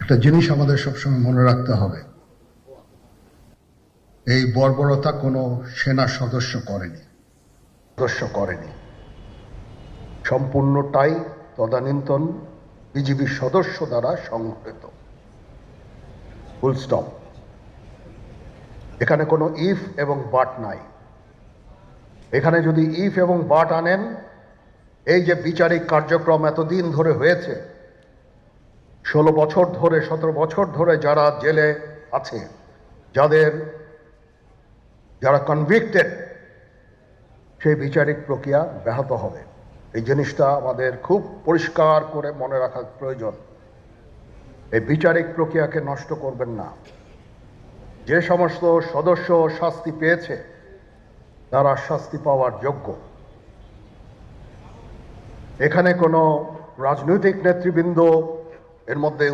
একটা জিনিস আমাদের সবসময় মনে রাখতে হবে, এই বর্বরতা কোনো সেনা সদস্য করেনি, সম্পূর্ণটাই তদানীন্তন বিজিবি সদস্য দ্বারা সংঘটিত। Full stop. এখানে কোনো ইফ এবং বাট নাই। এখানে যদি ইফ এবং বাট আনেন, এই যে বিচারিক কার্যক্রম এতদিন ধরে হয়েছে, 16 বছর ধরে 17 বছর ধরে যারা জেলে আছে, যারা কনভিক্টেড, সেই বিচারিক প্রক্রিয়া ব্যাহত হবে। এই জিনিসটা আমাদের খুব পরিষ্কার করে মনে রাখা প্রয়োজন। এই বিচারিক প্রক্রিয়াকে নষ্ট করবেন না। যে সমস্ত সদস্য শাস্তি পেয়েছে তারা শাস্তি পাওয়ার যোগ্য। এখানে কোনো রাজনৈতিক নেতৃবৃন্দ এর মধ্যে